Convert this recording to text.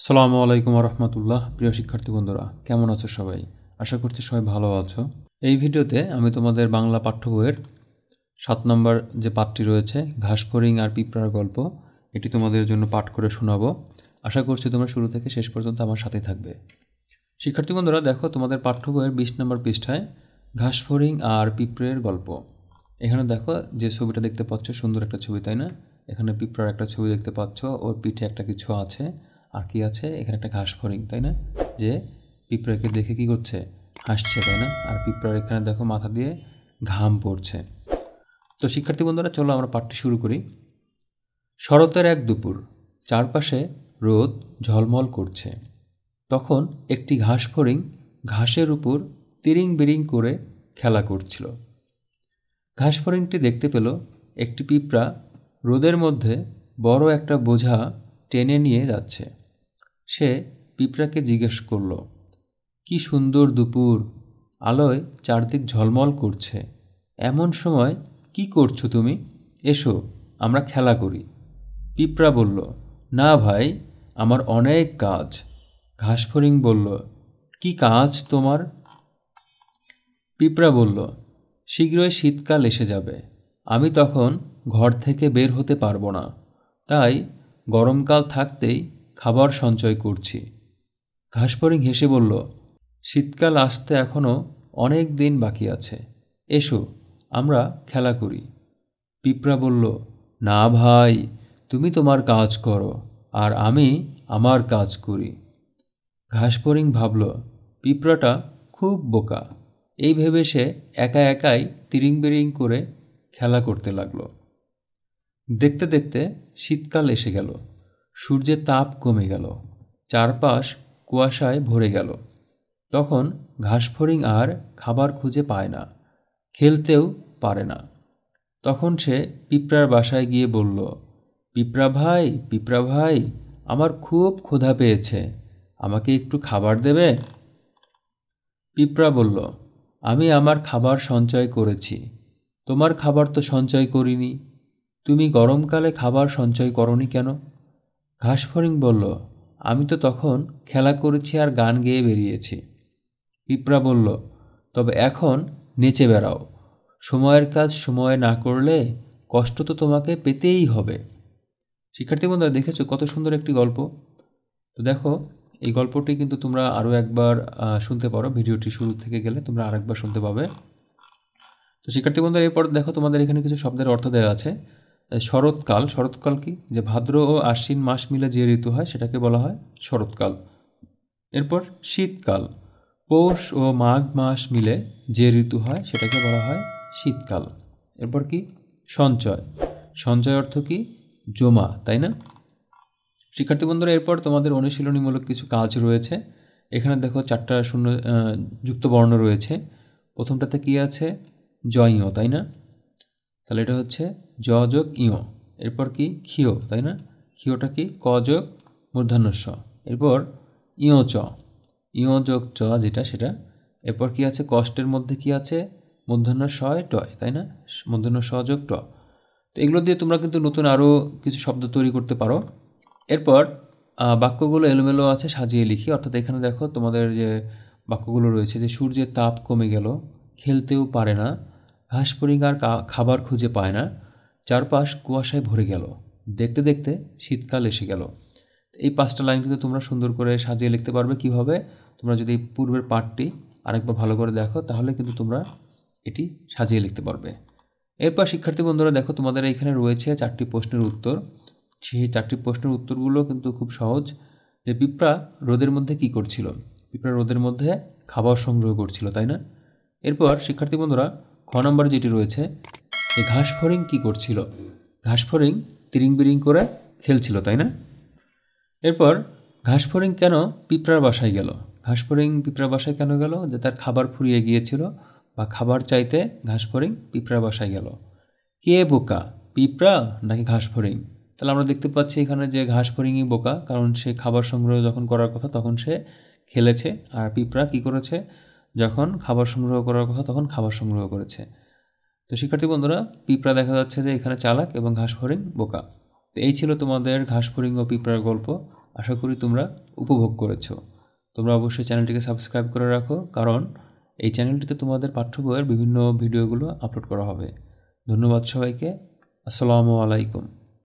আসসালামু আলাইকুম রহমতুল্লাহ। প্রিয় শিক্ষার্থী বন্ধুরা, কেমন আছো সবাই? আশা করছি সবাই ভালো আছো। এই ভিডিওতে আমি তোমাদের বাংলা পাঠ্য বইয়ের 7 নম্বর যে পাঠটি রয়েছে, ঘাসফড়িং আর পিঁপড়ার গল্প, এটি তোমাদের জন্য পাঠ করে শোনাবো। আশা করছি তোমরা শুরু থেকে শেষ পর্যন্ত আমার সাথে থাকবে। শিক্ষার্থী বন্ধুরা, দেখো তোমাদের পাঠ্য বইয়ের 20 নম্বর পৃষ্ঠায় ঘাসফড়িং আর পিঁপড়ের গল্প। এখানে দেখো যে ছবিটা দেখতে পাচ্ছ, সুন্দর একটা ছবি, তাই না? এখানে পিঁপড়ার একটা ছবি দেখতে পাচ্ছ, ওর পিঠে একটা কিছু আছে। আর কি আছে? এখানে একটা ঘাসফড়িং, তাই না? যে পিঁপড়াকে দেখে কি করছে? হাসছে, তাই না? আর পিঁপড়ার এখানে দেখো মাথা দিয়ে ঘাম পড়ছে। তো শিক্ষার্থী বন্ধুরা, চলো আমরা পাঠটি শুরু করি। শরতের এক দুপুর, চারপাশে রোদ ঝলমল করছে। তখন একটি ঘাসফড়িং ঘাসের উপর তিরিং বিরিং করে খেলা করছিল। ঘাসফড়িংটি দেখতে পেল একটি পিঁপড়া রোদের মধ্যে বড় একটা বোঝা টেনে নিয়ে যাচ্ছে। সে পিঁপড়াকে জিজ্ঞেস করল, কি সুন্দর দুপুর, আলোয় চারদিক ঝলমল করছে, এমন সময় কি করছো তুমি? এসো, আমরা খেলা করি। পিঁপড়া বলল, না ভাই, আমার অনেক কাজ। ঘাসফড়িং বলল, কি কাজ তোমার? পিঁপড়া বলল, শীঘ্রই শীতকাল এসে যাবে, আমি তখন ঘর থেকে বের হতে পারবো না, তাই গরমকাল থাকতেই খাবার সঞ্চয় করছি। ঘাসফড়িং হেসে বলল, শীতকাল আসতে এখনও অনেক দিন বাকি আছে, এসো আমরা খেলা করি। পিঁপড়া বলল, না ভাই, তুমি তোমার কাজ করো আর আমি আমার কাজ করি। ঘাসফড়িং ভাবল, পিঁপড়াটা খুব বোকা। এই ভেবে সে একা একাই তিরিং বিরিং করে খেলা করতে লাগলো। দেখতে দেখতে শীতকাল এসে গেল। সূর্যের তাপ কমে গেল, চারপাশ কুয়াশায় ভরে গেল। তখন ঘাসফড়িং আর খাবার খুঁজে পায় না, খেলতেও পারে না। তখন সে পিঁপড়ার বাসায় গিয়ে বলল, পিঁপড়া ভাই, আমার খুব ক্ষুধা পেয়েছে, আমাকে একটু খাবার দেবে? পিঁপড়া বলল, আমি আমার খাবার সঞ্চয় করেছি, তোমার খাবার তো সঞ্চয় করিনি। তুমি গরমকালে খাবার সঞ্চয় করনি কেন? ঘাসফড়িং বলল, আমি তো তখন খেলা করেছি আর গান গেয়ে বেরিয়েছি। পিঁপড়া বলল, তবে এখন নেচে বেড়াও, সময়ের কাজ সময়ে না করলে কষ্ট তো তোমাকে পেতেই হবে। শিক্ষার্থী বন্ধুরা, দেখেছো কত সুন্দর একটি গল্প? তো দেখো, এই গল্পটি কিন্তু তোমরা আরও একবার শুনতে পারো, ভিডিওটি শুরু থেকে গেলে তোমরা আরেকবার শুনতে পাবে। তো শিক্ষার্থী বন্ধুরা, এরপর দেখো তোমাদের এখানে কিছু শব্দের অর্থ দেওয়া আছে। শরৎকাল, শরৎকাল কি? যে ভাদ্র ও আশ্বিন মাস মিলে যে ঋতু হয় সেটাকে বলা হয় শরৎকাল। এরপর শীতকাল, পৌষ ও মাঘ মাস মিলে যে ঋতু হয় সেটাকে বলা হয় শীতকাল। এরপর কি? সঞ্চয়, সঞ্চয় অর্থ কি? জমা, তাই না? শিক্ষার্থী বন্ধুরা, এরপর তোমাদের অনুশীলনীমূলক কিছু কাজ রয়েছে। এখানে দেখো 4টা শূন্য যুক্ত বর্ণ রয়েছে। প্রথমটাতে কি আছে? জ ইয়, তাই না? তাহলে এটা হচ্ছে জ যোগ ইয়। এরপর কি? ক্ষিয়, তাই না? ক্ষিয়টা কি? ক যোগ মূর্ধন্য ষ। এরপর ইয় চ, ইয় যোগ চ যেটা সেটা। এরপর কি আছে? কষ্টের মধ্যে কি আছে? মূর্ধন্য ষ টয়, তাই না? মূর্ধন্য ষ যোগ ট। তো এগুলো দিয়ে তোমরা কিন্তু নতুন আরও কিছু শব্দ তৈরি করতে পারো। এরপর বাক্যগুলো এলোমেলো আছে, সাজিয়ে লিখি। অর্থাৎ এখানে দেখো তোমাদের যে বাক্যগুলো রয়েছে, যে সূর্যের তাপ কমে গেল, খেলতেও পারে না, ঘাসফড়িং আর খাবার খুঁজে পায় না, চারপাশ কুয়াশায় ভরে গেল, দেখতে দেখতে শীতকাল এসে গেল। এই 5টা লাইন কিন্তু তোমরা সুন্দর করে সাজিয়ে লিখতে পারবে। কিভাবে? তোমরা যদি পূর্বের পাঠটি আরেকবার ভালো করে দেখো, তাহলে কিন্তু তোমরা এটি সাজিয়ে লিখতে পারবে। এরপর শিক্ষার্থী বন্ধুরা, দেখো তোমাদের এখানে রয়েছে 4টি প্রশ্নের উত্তর। সেই 4টি প্রশ্নের উত্তরগুলো কিন্তু খুব সহজ। যে পিঁপড়া রোদের মধ্যে কি করছিল? পিঁপড়া রোদের মধ্যে খাবার সংগ্রহ করছিল, তাই না? এরপর শিক্ষার্থী বন্ধুরা, খ নম্বরে যেটি রয়েছে, যে ঘাসফড়িং কি করছিল? ঘাসফড়িং তিরিং বিরিং করে খেলছিল, তাই না? এরপর ঘাসফড়িং কেন পিঁপড়ার বাসায় গেল? ঘাসফড়িং পিঁপড়ার বাসায় কেন গেল? যে তার খাবার ফুরিয়ে গিয়েছিল, বা খাবার চাইতে ঘাসফড়িং পিঁপড়ার বাসায় গেল। কে বোকা, পিঁপড়া নাকি ঘাসফড়িং? তাহলে আমরা দেখতে পাচ্ছি এখানে যে ঘাসফড়িংই বোকা, কারণ সে খাবার সংগ্রহ যখন করার কথা তখন সে খেলেছে, আর পিঁপড়া কি করেছে? যখন খাবার সংগ্রহ করার কথা তখন খাবার সংগ্রহ করেছে। তো শিক্ষার্থী বন্ধুরা, পিঁপড়া দেখা যাচ্ছে যে এখানে চালাক এবং ঘাসফড়িং বোকা। তো এই ছিল তোমাদের ঘাসফড়িং ও পিঁপড়ার গল্প। আশা করি তোমরা উপভোগ করেছো। তোমরা অবশ্যই চ্যানেলটিকে সাবস্ক্রাইব করে রাখো, কারণ এই চ্যানেলটিতে তোমাদের পাঠ্য বইয়ের বিভিন্ন ভিডিওগুলো আপলোড করা হবে। ধন্যবাদ সবাইকে। আসসালামু আলাইকুম।